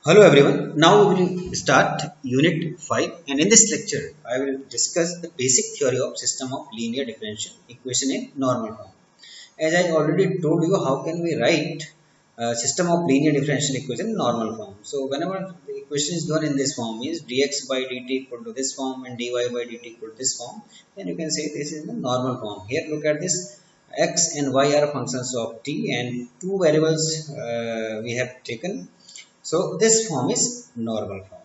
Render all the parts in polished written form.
Hello everyone. Now we will start Unit 5 and in this lecture I will discuss the basic theory of system of linear differential equation in normal form. As I already told you, how can we write a system of linear differential equation in normal form. So whenever the equation is given in this form is dx by dt equal to this form and dy by dt equal to this form, then you can say this is the normal form. Here look at this, x and y are functions of t and two variables we have taken. So this form is normal form.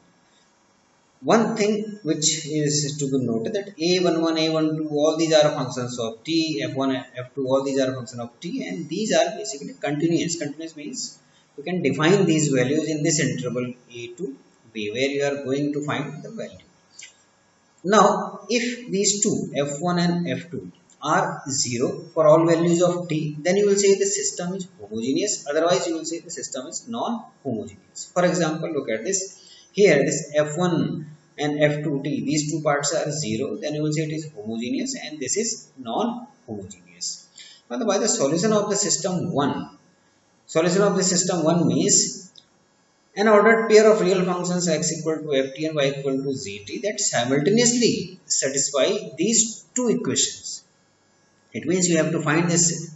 One thing which is to be noted that a11, a12, all these are functions of t, f1, f2, all these are functions of t, and these are basically continuous. Continuous means you can define these values in this interval a to b, where you are going to find the value. Now, if these two, f1 and f2, are 0 for all values of t, then you will say the system is homogeneous. Otherwise, you will say the system is non-homogeneous. For example, look at this. Here, this f1 and f2t, these two parts are 0. Then you will say it is homogeneous, and this is non-homogeneous. Now, by the solution of the system 1, solution of the system 1 means an ordered pair of real functions x equal to ft and y equal to zt that simultaneously satisfy these two equations. It means you have to find this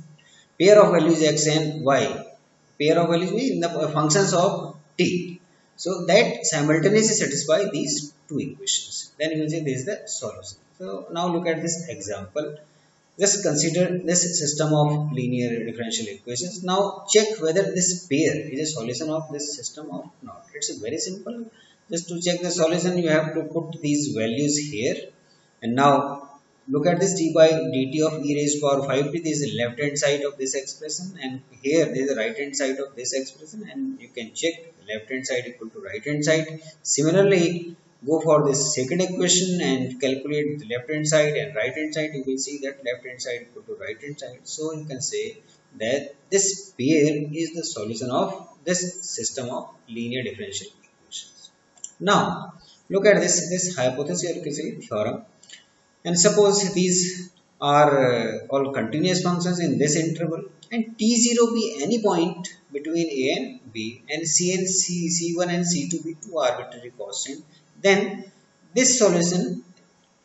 pair of values x and y. Pair of values means the functions of t. So that simultaneously satisfy these two equations. Then you will say this is the solution. So now look at this example. Just consider this system of linear differential equations. Now check whether this pair is a solution of this system or not. It's very simple. Just to check the solution, you have to put these values here. And now look at this d by dt of e raised to power 5t. This is the left hand side of this expression, and here there is the right hand side of this expression, and you can check left hand side equal to right hand side. Similarly, go for this second equation and calculate the left hand side and right hand side. You will see that left hand side equal to right hand side. So you can say that this pair is the solution of this system of linear differential equations. Now look at this hypothesis, or you can say theorem. And suppose these are all continuous functions in this interval, and t0 be any point between a and b, and c and c1 and c2 be two arbitrary constants, then this solution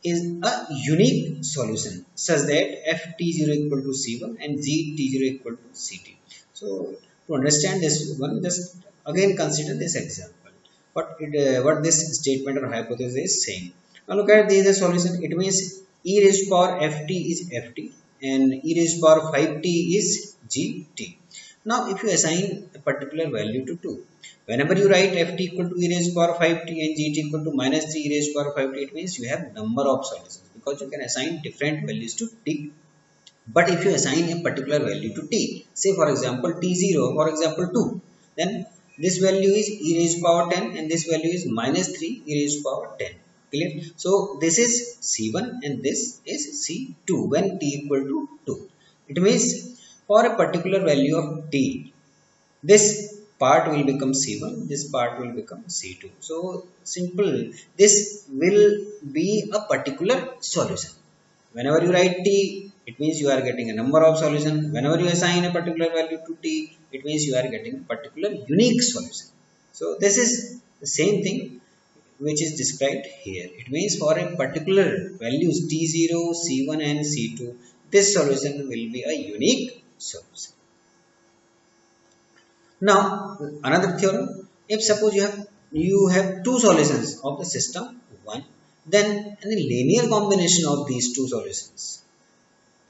is a unique solution such that ft0 equal to c1 and gt0 equal to ct. So to understand this one, just again consider this example. What this statement or hypothesis is saying. Now look at this solution. It means e raised to power ft is ft and e raised to power 5t is gt. Now if you assign a particular value to 2, whenever you write ft equal to e raised to power 5t and gt equal to minus 3 e raised to power 5t, it means you have number of solutions because you can assign different values to t. But if you assign a particular value to t, say for example t0, for example 2, then this value is e raised to power 10 and this value is minus 3 e raised to power 10. Clear? So this is C1 and this is C2 when t equal to 2. It means for a particular value of t, this part will become C1, this part will become C2. So simple, this will be a particular solution. Whenever you write t, it means you are getting a number of solutions. Whenever you assign a particular value to t, it means you are getting a particular unique solution. So this is the same thing which is described here. It means for a particular values t0, c1 and c2, this solution will be a unique solution. Now another theorem, if suppose you have two solutions of the system 1, then a linear combination of these two solutions.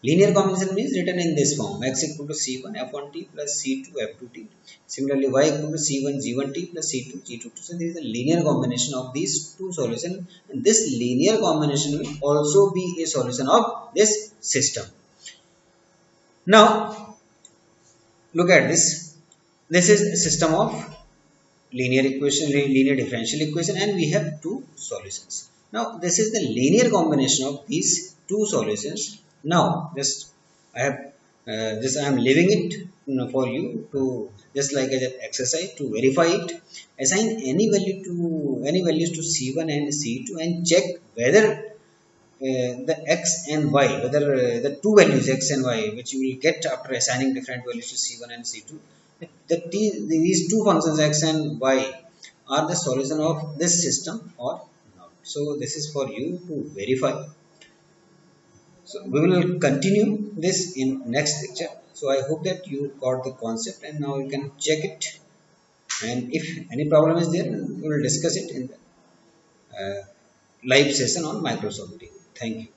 Linear combination means written in this form: x equal to c1 f1t plus c2 f2t. Similarly, y equal to c1 g1t plus c2 g2t. So there is a linear combination of these two solutions, and this linear combination will also be a solution of this system. Now look at this. This is a system of linear differential equation, and we have two solutions. Now this is the linear combination of these two solutions. Now I am leaving it for you to just like as an exercise to verify it. Assign any values to c1 and c2 and check whether the x and y, whether the two values x and y which you will get after assigning different values to c1 and c2, these two functions x and y are the solution of this system or not. So this is for you to verify. So we will continue this in next lecture. So I hope that you got the concept and now you can check it, and if any problem is there we will discuss it in the live session on Microsoft Teams. Thank you.